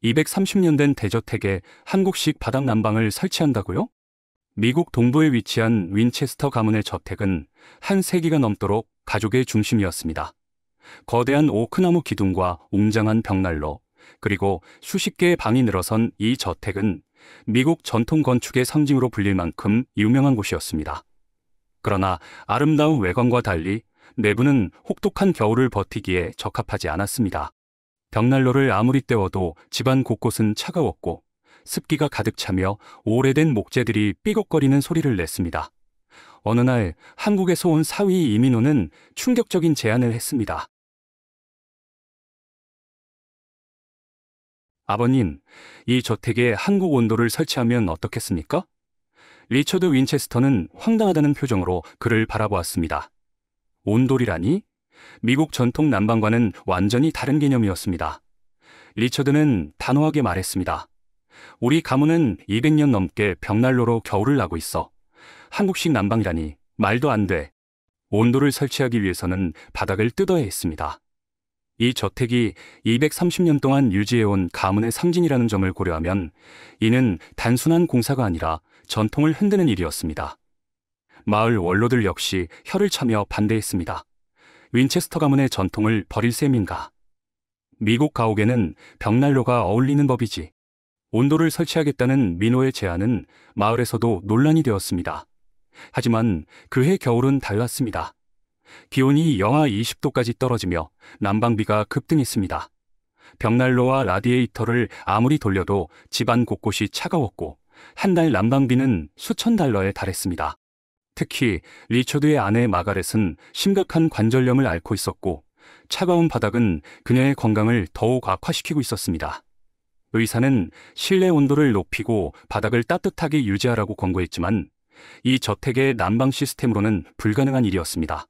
230년 된 대저택에 한국식 바닥 난방을 설치한다고요? 미국 동부에 위치한 윈체스터 가문의 저택은 한 세기가 넘도록 가족의 중심이었습니다. 거대한 오크나무 기둥과 웅장한 벽난로, 그리고 수십 개의 방이 늘어선 이 저택은 미국 전통 건축의 상징으로 불릴 만큼 유명한 곳이었습니다. 그러나 아름다운 외관과 달리 내부는 혹독한 겨울을 버티기에 적합하지 않았습니다. 벽난로를 아무리 때워도 집안 곳곳은 차가웠고 습기가 가득 차며 오래된 목재들이 삐걱거리는 소리를 냈습니다. 어느 날 한국에서 온 사위 이민호는 충격적인 제안을 했습니다. 아버님, 이 저택에 한국 온도를 설치하면 어떻겠습니까? 리처드 윈체스터는 황당하다는 표정으로 그를 바라보았습니다. 온돌이라니? 미국 전통 난방과는 완전히 다른 개념이었습니다. 리처드는 단호하게 말했습니다. 우리 가문은 200년 넘게 벽난로로 겨울을 나고 있어. 한국식 난방이라니 말도 안 돼. 온도를 설치하기 위해서는 바닥을 뜯어야 했습니다. 이 저택이 230년 동안 유지해온 가문의 상징이라는 점을 고려하면 이는 단순한 공사가 아니라 전통을 흔드는 일이었습니다. 마을 원로들 역시 혀를 차며 반대했습니다. 윈체스터 가문의 전통을 버릴 셈인가? 미국 가옥에는 벽난로가 어울리는 법이지. 온도를 설치하겠다는 민호의 제안은 마을에서도 논란이 되었습니다. 하지만 그해 겨울은 달랐습니다. 기온이 영하 20도까지 떨어지며 난방비가 급등했습니다. 벽난로와 라디에이터를 아무리 돌려도 집안 곳곳이 차가웠고 한 달 난방비는 수천 달러에 달했습니다. 특히 리처드의 아내 마가렛은 심각한 관절염을 앓고 있었고 차가운 바닥은 그녀의 건강을 더욱 악화시키고 있었습니다. 의사는 실내 온도를 높이고 바닥을 따뜻하게 유지하라고 권고했지만 이 저택의 난방 시스템으로는 불가능한 일이었습니다.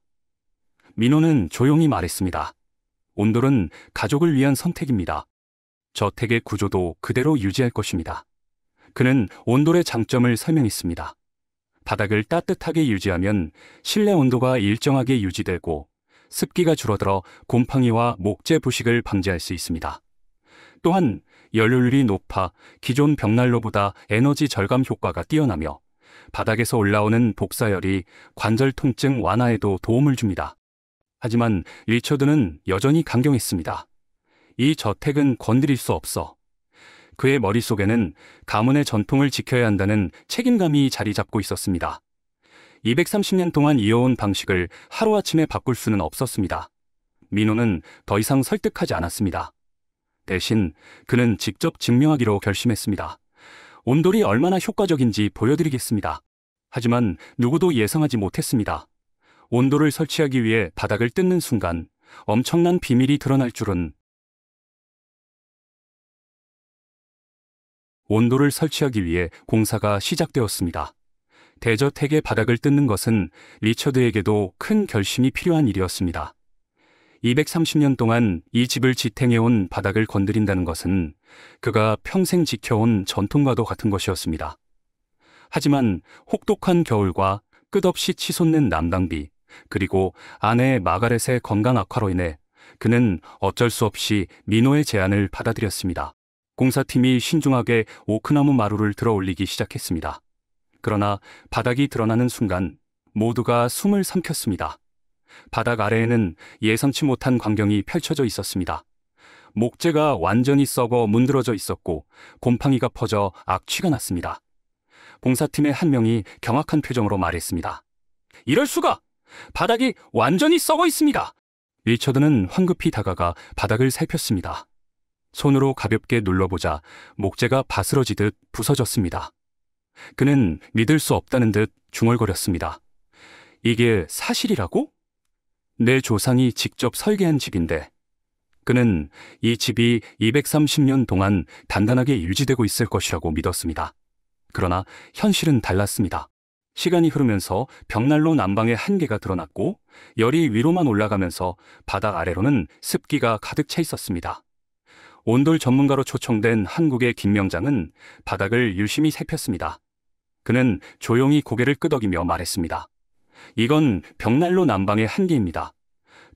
민호는 조용히 말했습니다. 온돌은 가족을 위한 선택입니다. 저택의 구조도 그대로 유지할 것입니다. 그는 온돌의 장점을 설명했습니다. 바닥을 따뜻하게 유지하면 실내 온도가 일정하게 유지되고 습기가 줄어들어 곰팡이와 목재 부식을 방지할 수 있습니다. 또한 연료율이 높아 기존 벽난로보다 에너지 절감 효과가 뛰어나며 바닥에서 올라오는 복사열이 관절 통증 완화에도 도움을 줍니다. 하지만 리처드는 여전히 강경했습니다. 이 저택은 건드릴 수 없어. 그의 머릿속에는 가문의 전통을 지켜야 한다는 책임감이 자리 잡고 있었습니다. 230년 동안 이어온 방식을 하루아침에 바꿀 수는 없었습니다. 민호는 더 이상 설득하지 않았습니다. 대신 그는 직접 증명하기로 결심했습니다. 온돌이 얼마나 효과적인지 보여드리겠습니다. 하지만 누구도 예상하지 못했습니다. 온돌을 설치하기 위해 바닥을 뜯는 순간 엄청난 비밀이 드러날 줄은. 온돌을 설치하기 위해 공사가 시작되었습니다. 대저택의 바닥을 뜯는 것은 리처드에게도 큰 결심이 필요한 일이었습니다. 230년 동안 이 집을 지탱해온 바닥을 건드린다는 것은 그가 평생 지켜온 전통과도 같은 것이었습니다. 하지만 혹독한 겨울과 끝없이 치솟는 난방비, 그리고 아내 마가렛의 건강 악화로 인해 그는 어쩔 수 없이 민호의 제안을 받아들였습니다. 공사팀이 신중하게 오크나무 마루를 들어 올리기 시작했습니다. 그러나 바닥이 드러나는 순간 모두가 숨을 삼켰습니다. 바닥 아래에는 예상치 못한 광경이 펼쳐져 있었습니다. 목재가 완전히 썩어 문드러져 있었고 곰팡이가 퍼져 악취가 났습니다. 공사팀의 한 명이 경악한 표정으로 말했습니다. 이럴 수가! 바닥이 완전히 썩어 있습니다. 리처드는 황급히 다가가 바닥을 살폈습니다. 손으로 가볍게 눌러보자 목재가 바스러지듯 부서졌습니다. 그는 믿을 수 없다는 듯 중얼거렸습니다. 이게 사실이라고? 내 조상이 직접 설계한 집인데. 그는 이 집이 230년 동안 단단하게 유지되고 있을 것이라고 믿었습니다. 그러나 현실은 달랐습니다. 시간이 흐르면서 벽난로 난방의 한계가 드러났고 열이 위로만 올라가면서 바닥 아래로는 습기가 가득 차 있었습니다. 온돌 전문가로 초청된 한국의 김명장은 바닥을 유심히 살폈습니다. 그는 조용히 고개를 끄덕이며 말했습니다. 이건 벽난로 난방의 한계입니다.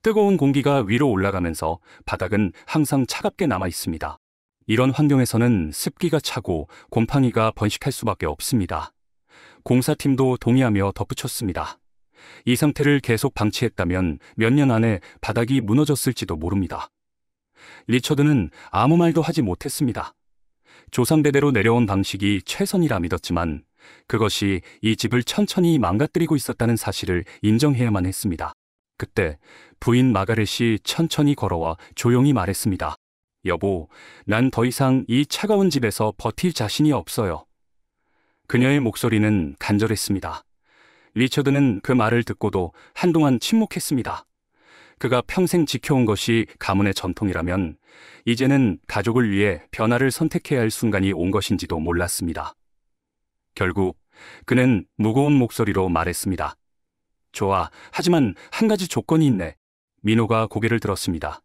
뜨거운 공기가 위로 올라가면서 바닥은 항상 차갑게 남아 있습니다. 이런 환경에서는 습기가 차고 곰팡이가 번식할 수밖에 없습니다. 공사팀도 동의하며 덧붙였습니다. 이 상태를 계속 방치했다면 몇 년 안에 바닥이 무너졌을지도 모릅니다. 리처드는 아무 말도 하지 못했습니다. 조상대대로 내려온 방식이 최선이라 믿었지만 그것이 이 집을 천천히 망가뜨리고 있었다는 사실을 인정해야만 했습니다. 그때 부인 마가렛이 천천히 걸어와 조용히 말했습니다. 여보, 난 더 이상 이 차가운 집에서 버틸 자신이 없어요. 그녀의 목소리는 간절했습니다. 리처드는 그 말을 듣고도 한동안 침묵했습니다. 그가 평생 지켜온 것이 가문의 전통이라면 이제는 가족을 위해 변화를 선택해야 할 순간이 온 것인지도 몰랐습니다. 결국 그는 무거운 목소리로 말했습니다. 좋아, 하지만 한 가지 조건이 있네. 민호가 고개를 들었습니다.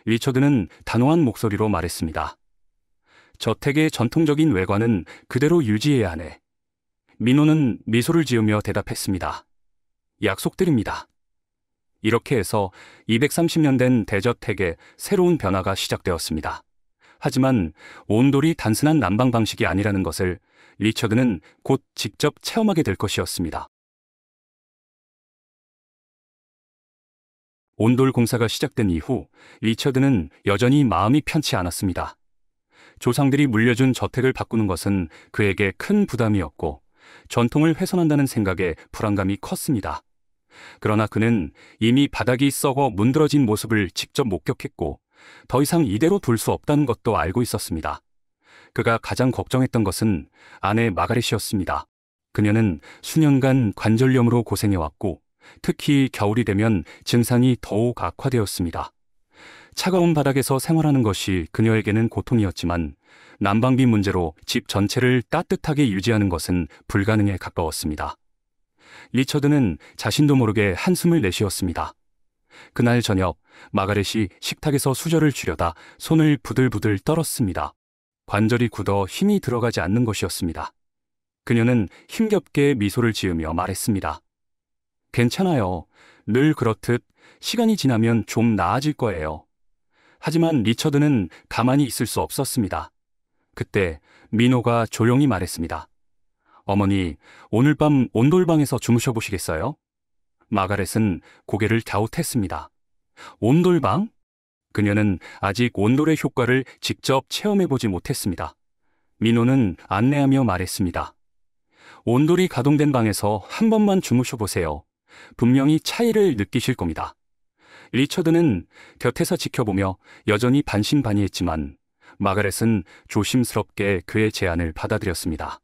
리처드는 단호한 목소리로 말했습니다. 저택의 전통적인 외관은 그대로 유지해야 하네. 민호는 미소를 지으며 대답했습니다. 약속드립니다. 이렇게 해서 230년 된 대저택에 새로운 변화가 시작되었습니다. 하지만 온돌이 단순한 난방 방식이 아니라는 것을 리처드는 곧 직접 체험하게 될 것이었습니다. 온돌 공사가 시작된 이후 리처드는 여전히 마음이 편치 않았습니다. 조상들이 물려준 저택을 바꾸는 것은 그에게 큰 부담이었고 전통을 훼손한다는 생각에 불안감이 컸습니다. 그러나 그는 이미 바닥이 썩어 문드러진 모습을 직접 목격했고 더 이상 이대로 둘 수 없다는 것도 알고 있었습니다. 그가 가장 걱정했던 것은 아내 마가렛이었습니다. 그녀는 수년간 관절염으로 고생해왔고 특히 겨울이 되면 증상이 더욱 악화되었습니다. 차가운 바닥에서 생활하는 것이 그녀에게는 고통이었지만 난방비 문제로 집 전체를 따뜻하게 유지하는 것은 불가능에 가까웠습니다. 리처드는 자신도 모르게 한숨을 내쉬었습니다. 그날 저녁 마가렛이 식탁에서 수저를 주려다 손을 부들부들 떨었습니다. 관절이 굳어 힘이 들어가지 않는 것이었습니다. 그녀는 힘겹게 미소를 지으며 말했습니다. 괜찮아요. 늘 그렇듯 시간이 지나면 좀 나아질 거예요. 하지만 리처드는 가만히 있을 수 없었습니다. 그때 민호가 조용히 말했습니다. 어머니, 오늘 밤 온돌방에서 주무셔 보시겠어요? 마가렛은 고개를 갸웃했습니다. 온돌방? 그녀는 아직 온돌의 효과를 직접 체험해보지 못했습니다. 민호는 안내하며 말했습니다. 온돌이 가동된 방에서 한 번만 주무셔 보세요. 분명히 차이를 느끼실 겁니다. 리처드는 곁에서 지켜보며 여전히 반신반의했지만 마가렛은 조심스럽게 그의 제안을 받아들였습니다.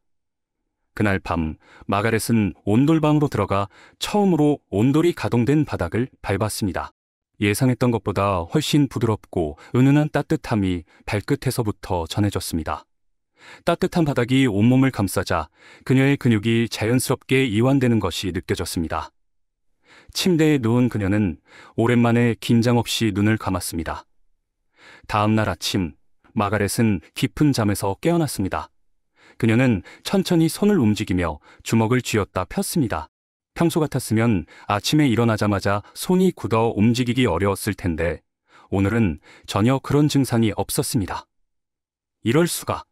그날 밤 마가렛은 온돌방으로 들어가 처음으로 온돌이 가동된 바닥을 밟았습니다. 예상했던 것보다 훨씬 부드럽고 은은한 따뜻함이 발끝에서부터 전해졌습니다. 따뜻한 바닥이 온몸을 감싸자 그녀의 근육이 자연스럽게 이완되는 것이 느껴졌습니다. 침대에 누운 그녀는 오랜만에 긴장 없이 눈을 감았습니다. 다음 날 아침 마가렛은 깊은 잠에서 깨어났습니다. 그녀는 천천히 손을 움직이며 주먹을 쥐었다 폈습니다. 평소 같았으면 아침에 일어나자마자 손이 굳어 움직이기 어려웠을 텐데 오늘은 전혀 그런 증상이 없었습니다. 이럴 수가.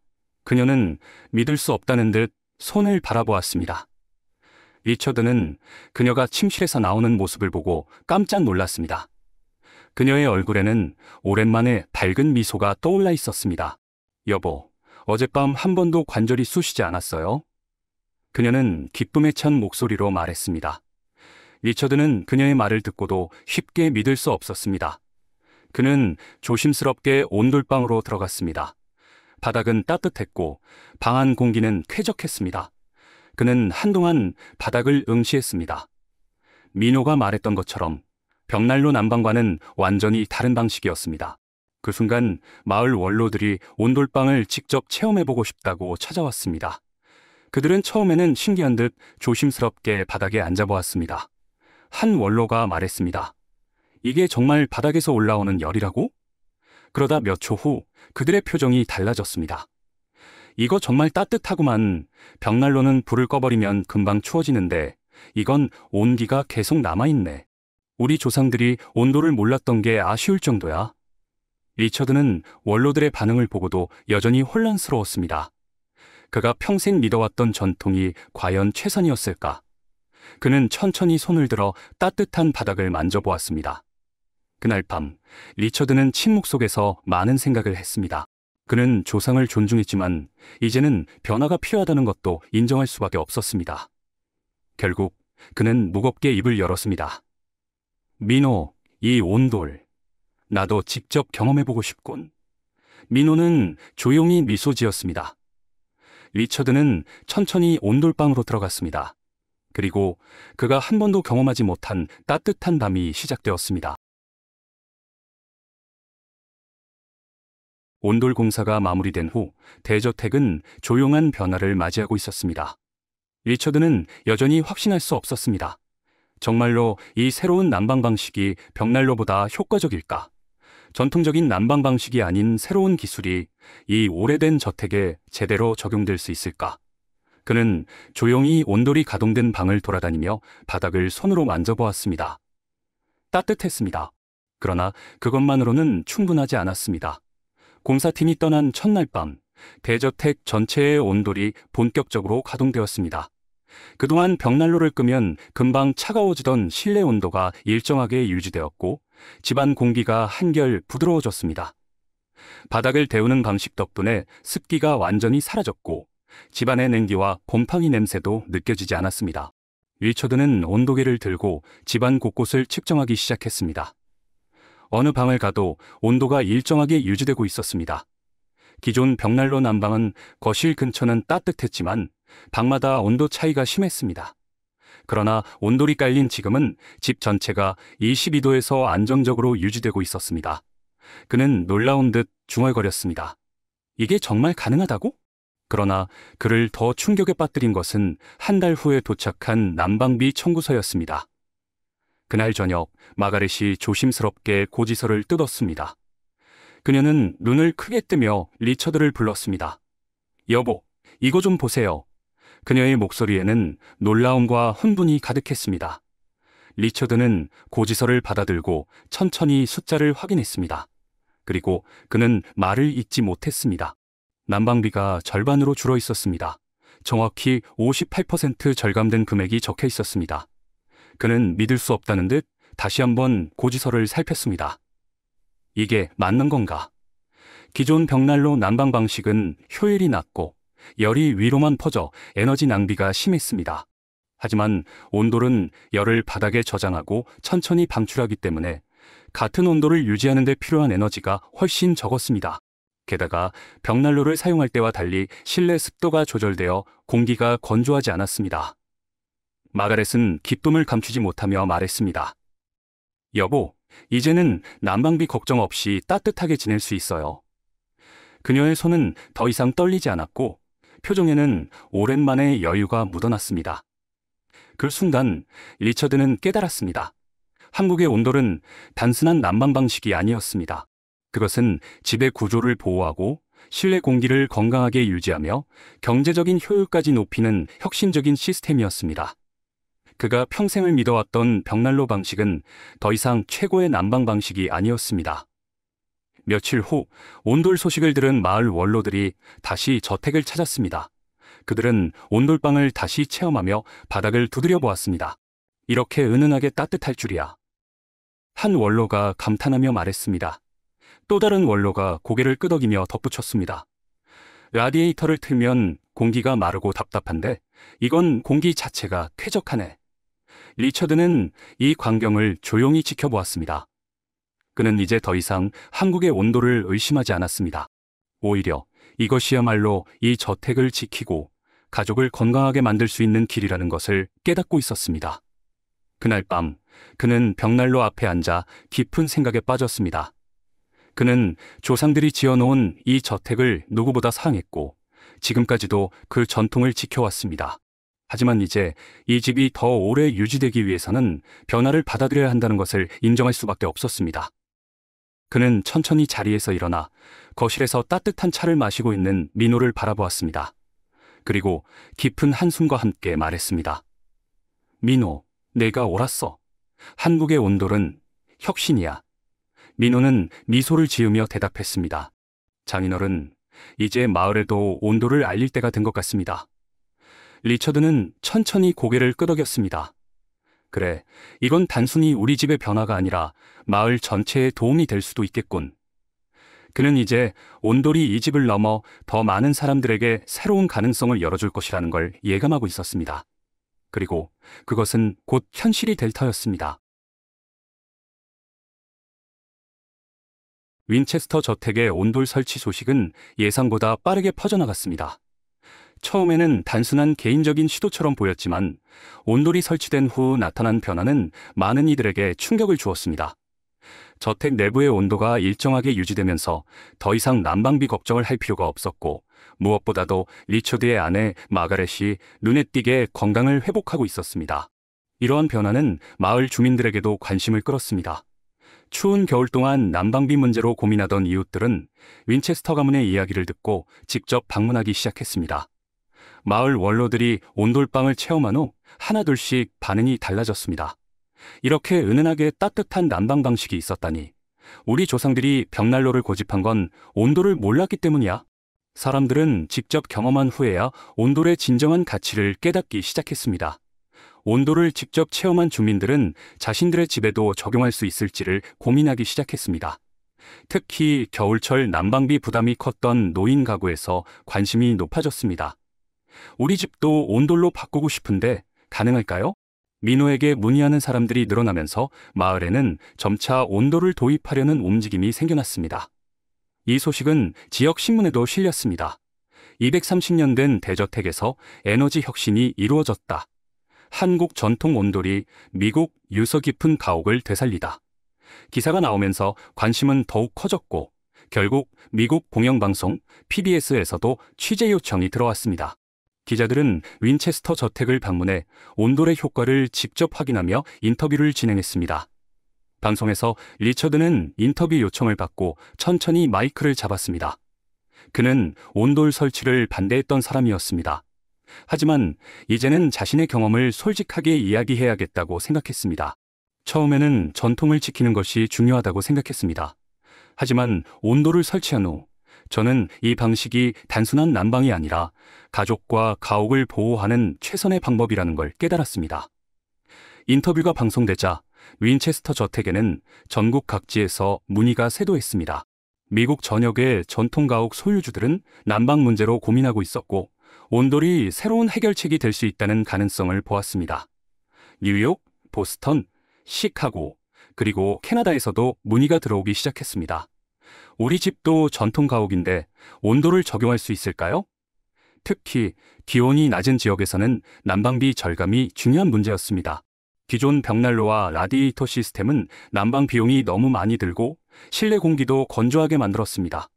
그녀는 믿을 수 없다는 듯 손을 바라보았습니다. 리처드는 그녀가 침실에서 나오는 모습을 보고 깜짝 놀랐습니다. 그녀의 얼굴에는 오랜만에 밝은 미소가 떠올라 있었습니다. 여보, 어젯밤 한 번도 관절이 쑤시지 않았어요? 그녀는 기쁨에 찬 목소리로 말했습니다. 리처드는 그녀의 말을 듣고도 쉽게 믿을 수 없었습니다. 그는 조심스럽게 온돌방으로 들어갔습니다. 바닥은 따뜻했고 방 안 공기는 쾌적했습니다. 그는 한동안 바닥을 응시했습니다. 민호가 말했던 것처럼 벽난로 난방과는 완전히 다른 방식이었습니다. 그 순간 마을 원로들이 온돌방을 직접 체험해보고 싶다고 찾아왔습니다. 그들은 처음에는 신기한 듯 조심스럽게 바닥에 앉아보았습니다. 한 원로가 말했습니다. 이게 정말 바닥에서 올라오는 열이라고? 그러다 몇 초 후 그들의 표정이 달라졌습니다. 이거 정말 따뜻하구만. 벽난로는 불을 꺼버리면 금방 추워지는데 이건 온기가 계속 남아있네. 우리 조상들이 온도를 몰랐던 게 아쉬울 정도야. 리처드는 원로들의 반응을 보고도 여전히 혼란스러웠습니다. 그가 평생 믿어왔던 전통이 과연 최선이었을까? 그는 천천히 손을 들어 따뜻한 바닥을 만져보았습니다. 그날 밤, 리처드는 침묵 속에서 많은 생각을 했습니다. 그는 조상을 존중했지만 이제는 변화가 필요하다는 것도 인정할 수밖에 없었습니다. 결국 그는 무겁게 입을 열었습니다. 민호, 이 온돌. 나도 직접 경험해보고 싶군. 민호는 조용히 미소 지었습니다. 리처드는 천천히 온돌방으로 들어갔습니다. 그리고 그가 한 번도 경험하지 못한 따뜻한 밤이 시작되었습니다. 온돌 공사가 마무리된 후 대저택은 조용한 변화를 맞이하고 있었습니다. 리처드는 여전히 확신할 수 없었습니다. 정말로 이 새로운 난방 방식이 벽난로보다 효과적일까? 전통적인 난방 방식이 아닌 새로운 기술이 이 오래된 저택에 제대로 적용될 수 있을까? 그는 조용히 온돌이 가동된 방을 돌아다니며 바닥을 손으로 만져보았습니다. 따뜻했습니다. 그러나 그것만으로는 충분하지 않았습니다. 공사팀이 떠난 첫날 밤, 대저택 전체의 온돌이 본격적으로 가동되었습니다. 그동안 벽난로를 끄면 금방 차가워지던 실내 온도가 일정하게 유지되었고 집안 공기가 한결 부드러워졌습니다. 바닥을 데우는 방식 덕분에 습기가 완전히 사라졌고 집안의 냉기와 곰팡이 냄새도 느껴지지 않았습니다. 리처드는 온도계를 들고 집안 곳곳을 측정하기 시작했습니다. 어느 방을 가도 온도가 일정하게 유지되고 있었습니다. 기존 벽난로 난방은 거실 근처는 따뜻했지만 방마다 온도 차이가 심했습니다. 그러나 온돌이 깔린 지금은 집 전체가 22도에서 안정적으로 유지되고 있었습니다. 그는 놀라운 듯 중얼거렸습니다. 이게 정말 가능하다고? 그러나 그를 더 충격에 빠뜨린 것은 한 달 후에 도착한 난방비 청구서였습니다. 그날 저녁 마가렛이 조심스럽게 고지서를 뜯었습니다. 그녀는 눈을 크게 뜨며 리처드를 불렀습니다. 여보, 이거 좀 보세요. 그녀의 목소리에는 놀라움과 흥분이 가득했습니다. 리처드는 고지서를 받아들고 천천히 숫자를 확인했습니다. 그리고 그는 말을 잇지 못했습니다. 난방비가 절반으로 줄어 있었습니다. 정확히 58% 절감된 금액이 적혀 있었습니다. 그는 믿을 수 없다는 듯 다시 한번 고지서를 살폈습니다. 이게 맞는 건가? 기존 벽난로 난방 방식은 효율이 낮고 열이 위로만 퍼져 에너지 낭비가 심했습니다. 하지만 온돌은 열을 바닥에 저장하고 천천히 방출하기 때문에 같은 온도를 유지하는 데 필요한 에너지가 훨씬 적었습니다. 게다가 벽난로를 사용할 때와 달리 실내 습도가 조절되어 공기가 건조하지 않았습니다. 마가렛은 기쁨을 감추지 못하며 말했습니다. 여보, 이제는 난방비 걱정 없이 따뜻하게 지낼 수 있어요. 그녀의 손은 더 이상 떨리지 않았고 표정에는 오랜만에 여유가 묻어났습니다. 그 순간 리처드는 깨달았습니다. 한국의 온돌은 단순한 난방 방식이 아니었습니다. 그것은 집의 구조를 보호하고 실내 공기를 건강하게 유지하며 경제적인 효율까지 높이는 혁신적인 시스템이었습니다. 그가 평생을 믿어왔던 벽난로 방식은 더 이상 최고의 난방 방식이 아니었습니다. 며칠 후 온돌 소식을 들은 마을 원로들이 다시 저택을 찾았습니다. 그들은 온돌방을 다시 체험하며 바닥을 두드려 보았습니다. 이렇게 은은하게 따뜻할 줄이야. 한 원로가 감탄하며 말했습니다. 또 다른 원로가 고개를 끄덕이며 덧붙였습니다. 라디에이터를 틀면 공기가 마르고 답답한데 이건 공기 자체가 쾌적하네. 리처드는 이 광경을 조용히 지켜보았습니다. 그는 이제 더 이상 한국의 온도를 의심하지 않았습니다. 오히려 이것이야말로 이 저택을 지키고 가족을 건강하게 만들 수 있는 길이라는 것을 깨닫고 있었습니다. 그날 밤 그는 벽난로 앞에 앉아 깊은 생각에 빠졌습니다. 그는 조상들이 지어놓은 이 저택을 누구보다 사랑했고 지금까지도 그 전통을 지켜왔습니다. 하지만 이제 이 집이 더 오래 유지되기 위해서는 변화를 받아들여야 한다는 것을 인정할 수밖에 없었습니다. 그는 천천히 자리에서 일어나 거실에서 따뜻한 차를 마시고 있는 민호를 바라보았습니다. 그리고 깊은 한숨과 함께 말했습니다. 민호, 내가 옳았어. 한국의 온돌은 혁신이야. 민호는 미소를 지으며 대답했습니다. 장인어른, 이제 마을에도 온도를 알릴 때가 된 것 같습니다. 리처드는 천천히 고개를 끄덕였습니다. 그래, 이건 단순히 우리 집의 변화가 아니라 마을 전체에 도움이 될 수도 있겠군. 그는 이제 온돌이 이 집을 넘어 더 많은 사람들에게 새로운 가능성을 열어줄 것이라는 걸 예감하고 있었습니다. 그리고 그것은 곧 현실이 될 터였습니다. 윈체스터 저택의 온돌 설치 소식은 예상보다 빠르게 퍼져나갔습니다. 처음에는 단순한 개인적인 시도처럼 보였지만 온돌이 설치된 후 나타난 변화는 많은 이들에게 충격을 주었습니다. 저택 내부의 온도가 일정하게 유지되면서 더 이상 난방비 걱정을 할 필요가 없었고, 무엇보다도 리처드의 아내 마가렛이 눈에 띄게 건강을 회복하고 있었습니다. 이러한 변화는 마을 주민들에게도 관심을 끌었습니다. 추운 겨울 동안 난방비 문제로 고민하던 이웃들은 윈체스터 가문의 이야기를 듣고 직접 방문하기 시작했습니다. 마을 원로들이 온돌방을 체험한 후 하나둘씩 반응이 달라졌습니다. 이렇게 은은하게 따뜻한 난방 방식이 있었다니. 우리 조상들이 벽난로를 고집한 건 온돌을 몰랐기 때문이야. 사람들은 직접 경험한 후에야 온돌의 진정한 가치를 깨닫기 시작했습니다. 온돌을 직접 체험한 주민들은 자신들의 집에도 적용할 수 있을지를 고민하기 시작했습니다. 특히 겨울철 난방비 부담이 컸던 노인 가구에서 관심이 높아졌습니다. 우리 집도 온돌로 바꾸고 싶은데 가능할까요? 민호에게 문의하는 사람들이 늘어나면서 마을에는 점차 온돌을 도입하려는 움직임이 생겨났습니다. 이 소식은 지역 신문에도 실렸습니다. 230년 된 대저택에서 에너지 혁신이 이루어졌다. 한국 전통 온돌이 미국 유서 깊은 가옥을 되살리다. 기사가 나오면서 관심은 더욱 커졌고 결국 미국 공영방송 PBS에서도 취재 요청이 들어왔습니다. 기자들은 윈체스터 저택을 방문해 온돌의 효과를 직접 확인하며 인터뷰를 진행했습니다. 방송에서 리처드는 인터뷰 요청을 받고 천천히 마이크를 잡았습니다. 그는 온돌 설치를 반대했던 사람이었습니다. 하지만 이제는 자신의 경험을 솔직하게 이야기해야겠다고 생각했습니다. 처음에는 전통을 지키는 것이 중요하다고 생각했습니다. 하지만 온돌을 설치한 후 저는 이 방식이 단순한 난방이 아니라 가족과 가옥을 보호하는 최선의 방법이라는 걸 깨달았습니다. 인터뷰가 방송되자 윈체스터 저택에는 전국 각지에서 문의가 쇄도했습니다. 미국 전역의 전통가옥 소유주들은 난방 문제로 고민하고 있었고 온돌이 새로운 해결책이 될 수 있다는 가능성을 보았습니다. 뉴욕, 보스턴, 시카고, 그리고 캐나다에서도 문의가 들어오기 시작했습니다. 우리 집도 전통가옥인데 온돌을 적용할 수 있을까요? 특히 기온이 낮은 지역에서는 난방비 절감이 중요한 문제였습니다. 기존 벽난로와 라디에이터 시스템은 난방 비용이 너무 많이 들고 실내 공기도 건조하게 만들었습니다.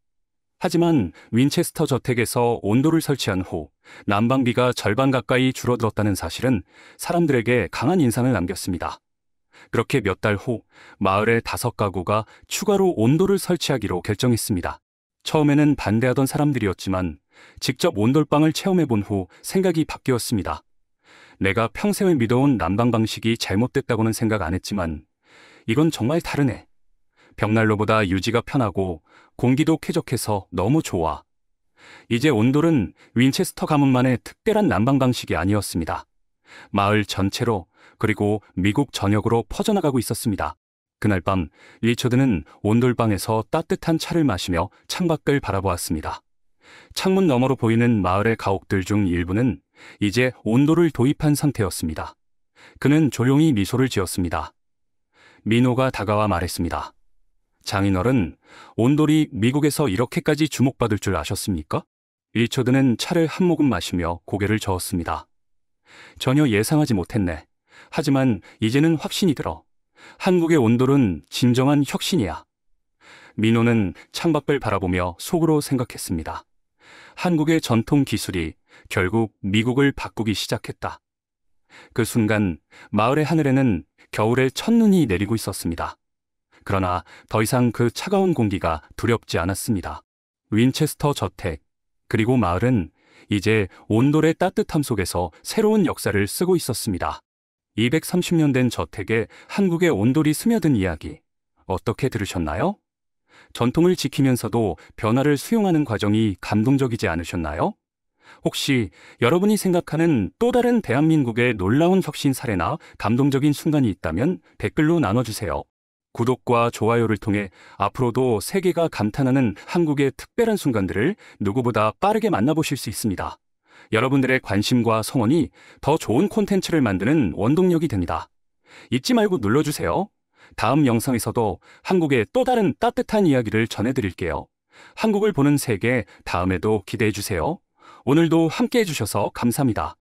하지만 윈체스터 저택에서 온돌을 설치한 후 난방비가 절반 가까이 줄어들었다는 사실은 사람들에게 강한 인상을 남겼습니다. 그렇게 몇 달 후 마을의 5가구가 추가로 온돌을 설치하기로 결정했습니다. 처음에는 반대하던 사람들이었지만 직접 온돌방을 체험해본 후 생각이 바뀌었습니다. 내가 평생을 믿어온 난방 방식이 잘못됐다고는 생각 안 했지만 이건 정말 다르네. 벽난로보다 유지가 편하고 공기도 쾌적해서 너무 좋아. 이제 온돌은 윈체스터 가문만의 특별한 난방 방식이 아니었습니다. 마을 전체로 그리고 미국 전역으로 퍼져나가고 있었습니다. 그날 밤 리처드는 온돌방에서 따뜻한 차를 마시며 창밖을 바라보았습니다. 창문 너머로 보이는 마을의 가옥들 중 일부는 이제 온돌을 도입한 상태였습니다. 그는 조용히 미소를 지었습니다. 민호가 다가와 말했습니다. 장인어른, 온돌이 미국에서 이렇게까지 주목받을 줄 아셨습니까? 리처드는 차를 한 모금 마시며 고개를 저었습니다. 전혀 예상하지 못했네. 하지만 이제는 확신이 들어. 한국의 온돌은 진정한 혁신이야. 민호는 창밖을 바라보며 속으로 생각했습니다. 한국의 전통 기술이 결국 미국을 바꾸기 시작했다. 그 순간 마을의 하늘에는 겨울의 첫눈이 내리고 있었습니다. 그러나 더 이상 그 차가운 공기가 두렵지 않았습니다. 윈체스터 저택, 그리고 마을은 이제 온돌의 따뜻함 속에서 새로운 역사를 쓰고 있었습니다. 230년 된 저택에 한국의 온돌이 스며든 이야기. 어떻게 들으셨나요? 전통을 지키면서도 변화를 수용하는 과정이 감동적이지 않으셨나요? 혹시 여러분이 생각하는 또 다른 대한민국의 놀라운 혁신 사례나 감동적인 순간이 있다면 댓글로 나눠주세요. 구독과 좋아요를 통해 앞으로도 세계가 감탄하는 한국의 특별한 순간들을 누구보다 빠르게 만나보실 수 있습니다. 여러분들의 관심과 성원이 더 좋은 콘텐츠를 만드는 원동력이 됩니다. 잊지 말고 눌러주세요. 다음 영상에서도 한국의 또 다른 따뜻한 이야기를 전해드릴게요. 한국을 보는 세계 다음에도 기대해주세요. 오늘도 함께 해주셔서 감사합니다.